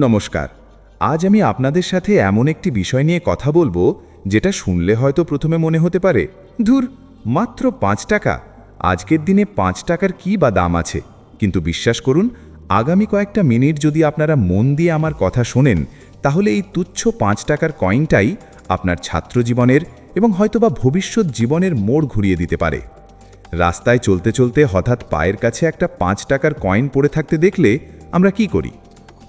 নমস্কার। আজ আমি আপনাদের সাথে এমন একটি বিষয় নিয়ে কথা বলবো যেটা শুনলে হয়তো প্রথমে মনে হতে পারে, ধুর, মাত্র ৫ টাকা, আজকের দিনে ৫ টাকার কি বা দাম আছে। কিন্তু বিশ্বাস করুন, আগামী কয়েকটা মিনিট যদি আপনারা মন দিয়ে আমার কথা শোনেন, তাহলে এই তুচ্ছ ৫ টাকার কয়েনটাই আপনার ছাত্রজীবনের এবং হয়তোবা ভবিষ্যৎ জীবনের মোড় ঘুরিয়ে দিতে পারে। রাস্তায় চলতে চলতে হঠাৎ পায়ের কাছে একটা ৫ টাকার কয়েন পড়ে থাকতে দেখলে আমরা কি করি?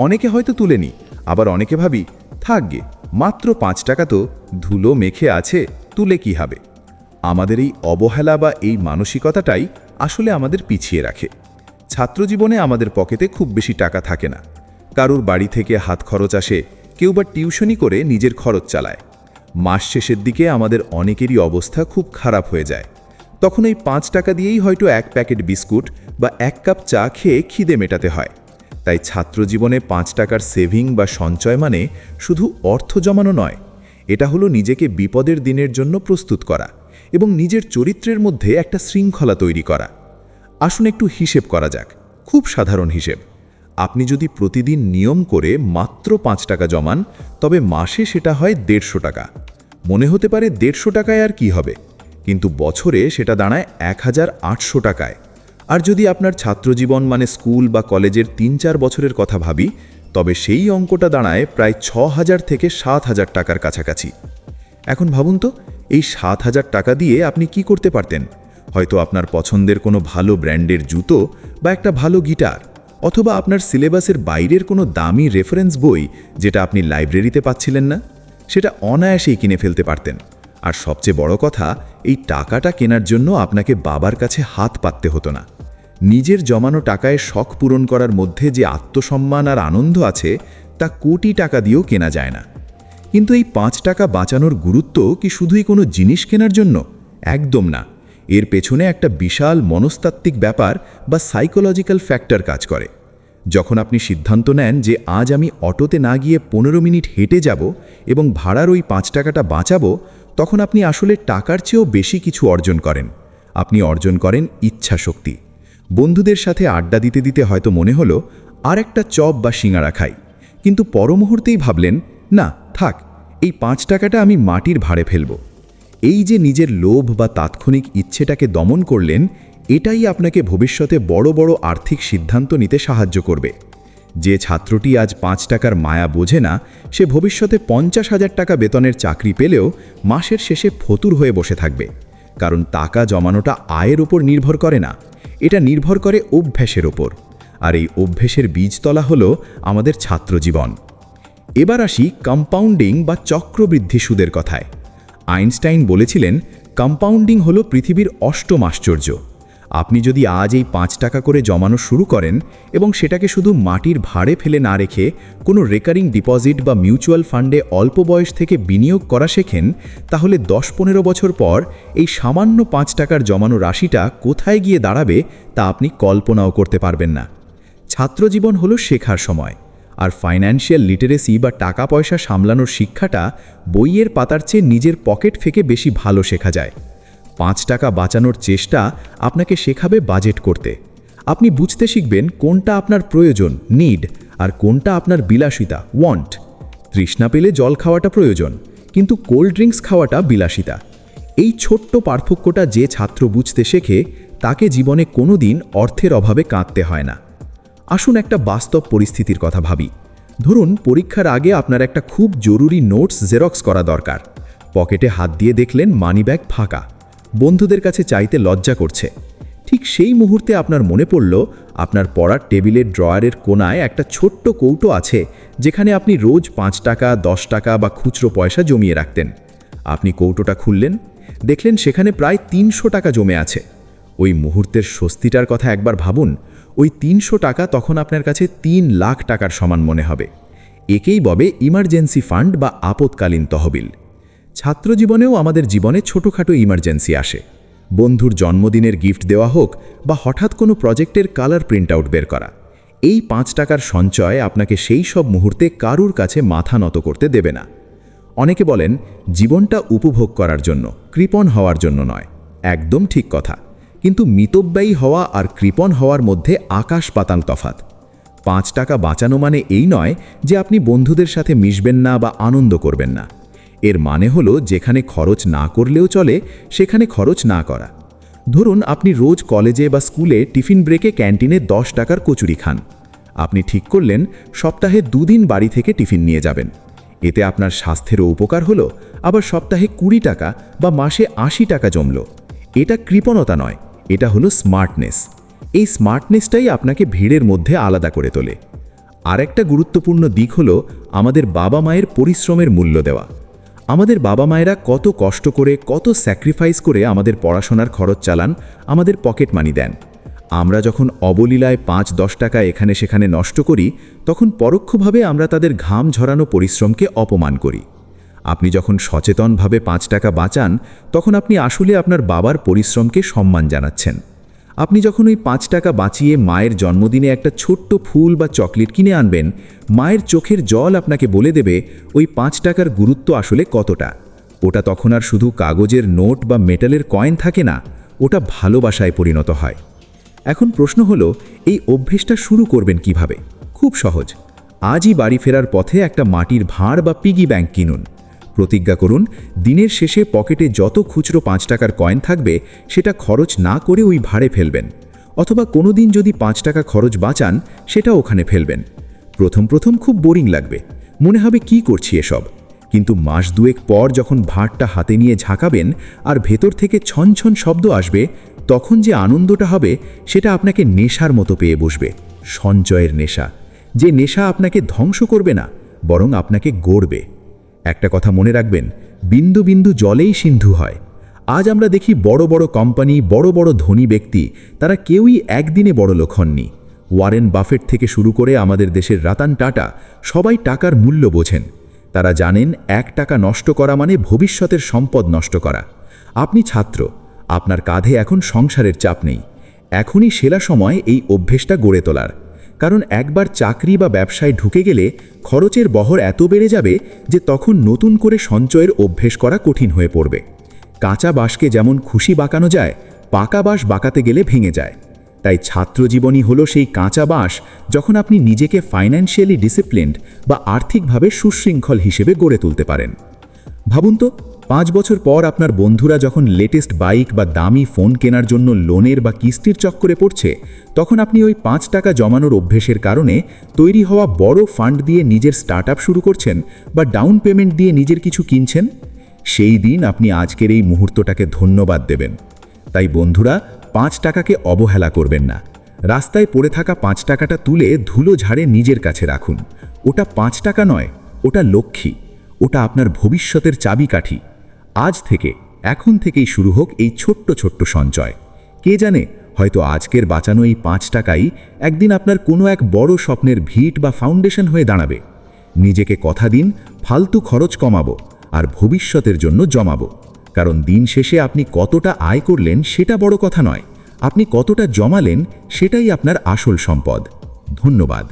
অনেকে হয়তো তুলে নিই, আবার অনেকে ভাবি, থাকগে, মাত্র ৫ টাকা তো, ধুলো মেখে আছে, তুলে কি হবে। আমাদের এই অবহেলা বা এই মানসিকতাটাই আসলে আমাদের পিছিয়ে রাখে। ছাত্রজীবনে আমাদের পকেটে খুব বেশি টাকা থাকে না। কারুর বাড়ি থেকে হাত খরচ আসে, কেউ বা টিউশনি করে নিজের খরচ চালায়। মাস শেষের দিকে আমাদের অনেকেরই অবস্থা খুব খারাপ হয়ে যায়। তখন এই ৫ টাকা দিয়েই হয়তো এক প্যাকেট বিস্কুট বা এক কাপ চা খেয়ে খিদে মেটাতে হয়। তাই ছাত্রজীবনে ৫ টাকার সেভিং বা সঞ্চয় মানে শুধু অর্থ জমানো নয়, এটা হলো নিজেকে বিপদের দিনের জন্য প্রস্তুত করা এবং নিজের চরিত্রের মধ্যে একটা শৃঙ্খলা তৈরি করা। আসুন একটু হিসেব করা যাক, খুব সাধারণ হিসেব। আপনি যদি প্রতিদিন নিয়ম করে মাত্র ৫ টাকা জমান, তবে মাসে সেটা হয় ১৫০ টাকা। মনে হতে পারে ১৫০ টাকায় আর কি হবে, কিন্তু বছরে সেটা দাঁড়ায় ১,৮০০ টাকায়। আর যদি আপনার ছাত্রজীবন মানে স্কুল বা কলেজের ৩-৪ বছরের কথা ভাবি, তবে সেই অঙ্কটা দাঁড়ায় প্রায় ৬,০০০ থেকে ৭,০০০ টাকার কাছাকাছি। এখন ভাবুন তো, এই ৭,০০০ টাকা দিয়ে আপনি কি করতে পারতেন? হয়তো আপনার পছন্দের কোনো ভালো ব্র্যান্ডের জুতো বা একটা ভালো গিটার, অথবা আপনার সিলেবাসের বাইরের কোনো দামি রেফারেন্স বই যেটা আপনি লাইব্রেরিতে পাচ্ছিলেন না, সেটা অনায়াসেই কিনে ফেলতে পারতেন। আর সবচেয়ে বড় কথা, এই টাকাটা কেনার জন্য আপনাকে বাবার কাছে হাত পাততে হতো না। নিজের জমানো টাকায় শখ পূরণ করার মধ্যে যে আত্মসম্মান আর আনন্দ আছে, তা কোটি টাকা দিয়েও কেনা যায় না। কিন্তু এই ৫ টাকা বাঁচানোর গুরুত্ব কি শুধুই কোনো জিনিস কেনার জন্য? একদম না। এর পেছনে একটা বিশাল মনস্তাত্ত্বিক ব্যাপার বা সাইকোলজিক্যাল ফ্যাক্টর কাজ করে। যখন আপনি সিদ্ধান্ত নেন যে আজ আমি অটোতে না গিয়ে ১৫ মিনিট হেঁটে যাব এবং ভাড়ার ওই ৫ টাকাটা বাঁচাবো, তখন আপনি আসলে টাকার চেয়েও বেশি কিছু অর্জন করেন। আপনি অর্জন করেন ইচ্ছাশক্তি। বন্ধুদের সাথে আড্ডা দিতে দিতে হয়তো মনে হলো আর একটা চপ বা সিঙাড়া খাই, কিন্তু পর মুহূর্তেই ভাবলেন, না থাক, এই ৫ টাকাটা আমি মাটির ভাড়ে ফেলব। এই যে নিজের লোভ বা তাৎক্ষণিক ইচ্ছেটাকে দমন করলেন, এটাই আপনাকে ভবিষ্যতে বড় বড় আর্থিক সিদ্ধান্ত নিতে সাহায্য করবে। যে ছাত্রটি আজ ৫ টাকার মায়া বোঝে না, সে ভবিষ্যতে ৫০,০০০ টাকা বেতনের চাকরি পেলেও মাসের শেষে ফতুর হয়ে বসে থাকবে। কারণ টাকা জমানোটা আয়ের উপর নির্ভর করে না, এটা নির্ভর করে অভ্যাসের ওপর। আর এই অভ্যাসের বীজতলা হলো আমাদের ছাত্রজীবন। এবার আসি কম্পাউন্ডিং বা চক্রবৃদ্ধি সুদের কথায়। আইনস্টাইন বলেছিলেন, কম্পাউন্ডিং হলো পৃথিবীর অষ্টম আশ্চর্য। আপনি যদি আজ এই ৫ টাকা করে জমানো শুরু করেন এবং সেটাকে শুধু মাটির ভাড়ে ফেলে না রেখে কোনো রেকারিং ডিপোজিট বা মিউচুয়াল ফান্ডে অল্প বয়স থেকে বিনিয়োগ করা শেখেন, তাহলে ১০-১৫ বছর পর এই সামান্য ৫ টাকার জমানো রাশিটা কোথায় গিয়ে দাঁড়াবে তা আপনি কল্পনাও করতে পারবেন না। ছাত্রজীবন হলো শেখার সময়, আর ফাইন্যান্সিয়াল লিটারেসি বা টাকা পয়সা সামলানোর শিক্ষাটা বইয়ের পাতার চেয়ে নিজের পকেট থেকে বেশি ভালো শেখা যায়। ৫ টাকা বাঁচানোর চেষ্টা আপনাকে শেখাবে বাজেট করতে। আপনি বুঝতে শিখবেন কোনটা আপনার প্রয়োজন, নিড, আর কোনটা আপনার বিলাসিতা, ওয়ান্ট। তৃষ্ণা পেলে জল খাওয়াটা প্রয়োজন, কিন্তু কোল্ড ড্রিঙ্কস খাওয়াটা বিলাসিতা। এই ছোট্ট পার্থক্যটা যে ছাত্র বুঝতে শেখে, তাকে জীবনে কোনোদিন অর্থের অভাবে কাঁদতে হয় না। আসুন একটা বাস্তব পরিস্থিতির কথা ভাবি। ধরুন পরীক্ষার আগে আপনার একটা খুব জরুরি নোটস জেরক্স করা দরকার। পকেটে হাত দিয়ে দেখলেন মানিব্যাগ ফাঁকা, বন্ধুদের কাছে চাইতে লজ্জা করছে। ঠিক সেই মুহূর্তে আপনার মনে পড়ল, আপনার পড়ার টেবিলের ড্রয়ারের কোণায় একটা ছোট্ট কৌটো আছে, যেখানে আপনি রোজ ৫ টাকা, ১০ টাকা বা খুচরো পয়সা জমিয়ে রাখতেন। আপনি কৌটোটা খুললেন, দেখলেন সেখানে প্রায় ৩০০ টাকা জমে আছে। ওই মুহূর্তের স্বস্তিটার কথা একবার ভাবুন। ওই ৩০০ টাকা তখন আপনার কাছে ৩ লাখ টাকার সমান মনে হবে। একেই বলে ইমার্জেন্সি ফান্ড বা আপৎকালীন তহবিল। ছাত্রজীবনেও আমাদের জীবনে ছোটোখাটো ইমার্জেন্সি আসে। বন্ধুর জন্মদিনের গিফট দেওয়া হোক বা হঠাৎ কোনো প্রজেক্টের কালার প্রিন্ট আউট বের করা, এই ৫ টাকার সঞ্চয় আপনাকে সেই সব মুহূর্তে কারুর কাছে মাথা নত করতে দেবে না। অনেকে বলেন জীবনটা উপভোগ করার জন্য, কৃপণ হওয়ার জন্য নয়। একদম ঠিক কথা, কিন্তু মিতব্যয়ী হওয়া আর কৃপণ হওয়ার মধ্যে আকাশ পাতাল তফাৎ। 5 টাকা বাঁচানো মানে এই নয় যে আপনি বন্ধুদের সাথে মিশবেন না বা আনন্দ করবেন না। এর মানে হলো যেখানে খরচ না করলেও চলে সেখানে খরচ না করা। ধরুন আপনি রোজ কলেজে বা স্কুলে টিফিন ব্রেকে ক্যান্টিনে 10 টাকার কচুরি খান। আপনি ঠিক করলেন সপ্তাহে 2 দিন বাড়ি থেকে টিফিন নিয়ে যাবেন। এতে আপনার স্বাস্থ্যেরও উপকার হলো, আবার সপ্তাহে 20 টাকা বা মাসে 80 টাকা জমল। এটা কৃপণতা নয়, এটা হলো স্মার্টনেস। এই স্মার্টনেসটাই আপনাকে ভিড়ের মধ্যে আলাদা করে তোলে। আরেকটা গুরুত্বপূর্ণ দিক হলো আমাদের বাবা মায়ের পরিশ্রমের মূল্য দেওয়া। আমাদের বাবা মায়েরা কত কষ্ট করে, কত স্যাক্রিফাইস করে আমাদের পড়াশোনার খরচ চালান, আমাদের পকেট মানি দেন। আমরা যখন অবলীলায় 5-10 টাকা এখানে সেখানে নষ্ট করি, তখন পরোক্ষভাবে আমরা তাদের ঘাম ঝরানো পরিশ্রমকে অপমান করি। আপনি যখন সচেতনভাবে 5 টাকা বাঁচান, তখন আপনি আসলে আপনার বাবার পরিশ্রমকে সম্মান জানাচ্ছেন। আপনি যখন ওই 5 টাকা বাঁচিয়ে মায়ের জন্মদিনে একটা ছোট্ট ফুল বা চকলেট কিনে আনবেন, মায়ের চোখের জল আপনাকে বলে দেবে ওই 5 টাকার গুরুত্ব আসলে কতটা। ওটা তখন আর শুধু কাগজের নোট বা মেটালের কয়েন থাকে না, ওটা ভালোবাসায় পরিণত হয়। এখন প্রশ্ন হলো, এই অভ্যেসটা শুরু করবেন কিভাবে? খুব সহজ। আজই বাড়ি ফেরার পথে একটা মাটির ভাঁড় বা পিগি ব্যাংক কিনুন। প্রতিজ্ঞা করুন, দিনের শেষে পকেটে যত খুচরো 5 টাকার কয়েন থাকবে সেটা খরচ না করে ওই ভাঁড়ে ফেলবেন। অথবা কোনো দিন যদি 5 টাকা খরচ বাঁচান, সেটা ওখানে ফেলবেন। প্রথম খুব বোরিং লাগবে, মনে হবে কি করছি এসব। কিন্তু মাস দুয়েক পর যখন ভাঁড়টা হাতে নিয়ে ঝাঁকাবেন আর ভেতর থেকে ছনছন শব্দ আসবে, তখন যে আনন্দটা হবে সেটা আপনাকে নেশার মতো পেয়ে বসবে। সঞ্চয়ের নেশা, যে নেশা আপনাকে ধ্বংস করবে না, বরং আপনাকে গড়বে। একটা কথা মনে রাখবেন, বিন্দু বিন্দু জলেই সিন্ধু হয়। আজ আমরা দেখি বড় বড় কোম্পানি, বড় বড় ধনী ব্যক্তি, তারা কেউই একদিনে বড়লোক হননি। ওয়ারেন বাফেট থেকে শুরু করে আমাদের দেশের রতন টাটা, সবাই টাকার মূল্য বোঝেন। তারা জানেন 1 টাকা নষ্ট করা মানে ভবিষ্যতের সম্পদ নষ্ট করা। আপনি ছাত্র, আপনার কাঁধে এখন সংসারের চাপ নেই। এখনই সেরা সময় এই অভ্যেসটা গড়ে তোলার। কারণ একবার চাকরি বা ব্যবসায় ঢুকে গেলে খরচের বহর এত বেড়ে যাবে যে তখন নতুন করে সঞ্চয়ের অভ্যেস করা কঠিন হয়ে পড়বে। কাঁচা বাঁশকে যেমন খুশি বাঁকানো যায়, পাকা বাঁশ বাঁকাতে গেলে ভেঙে যায়। তাই ছাত্রজীবনই হলো সেই কাঁচা বাঁশ, যখন আপনি নিজেকে ফাইন্যান্সিয়ালি ডিসিপ্লিনড বা আর্থিকভাবে সুশৃঙ্খল হিসেবে গড়ে তুলতে পারেন। ভাবুন তো, 5 বছর পর আপনার বন্ধুরা যখন লেটেস্ট বাইক বা দামি ফোন কেনার জন্য লোনের বা কিস্তির চক্করে পড়ছে, তখন আপনি ওই 5 টাকা জমানোর অভ্যেসের কারণে তৈরি হওয়া বড় ফান্ড দিয়ে নিজের স্টার্টআপ শুরু করছেন বা ডাউন পেমেন্ট দিয়ে নিজের কিছু কিনছেন। সেই দিন আপনি আজকের এই মুহূর্তটাকে ধন্যবাদ দেবেন। তাই বন্ধুরা, 5 টাকাকে অবহেলা করবেন না। রাস্তায় পড়ে থাকা 5 টাকাটা তুলে ধুলো ঝাড়ে নিজের কাছে রাখুন। ওটা 5 টাকা নয়, ওটা লক্ষ্মী, ওটা আপনার ভবিষ্যতের চাবিকাঠি। আজ থেকে, এখন থেকেই শুরু হোক এই ছোট্ট ছোট্ট সঞ্চয়। কে জানে, হয়তো আজকের বাঁচানো এই 5 টাকাই একদিন আপনার কোনো এক বড় স্বপ্নের ভিট বা ফাউন্ডেশন হয়ে দাঁড়াবে। নিজেকে কথা দিন, ফালতু খরচ কমাবো আর ভবিষ্যতের জন্য জমাবো। কারণ দিন শেষে আপনি কতটা আয় করলেন সেটা বড় কথা নয়, আপনি কতটা জমালেন সেটাই আপনার আসল সম্পদ। ধন্যবাদ।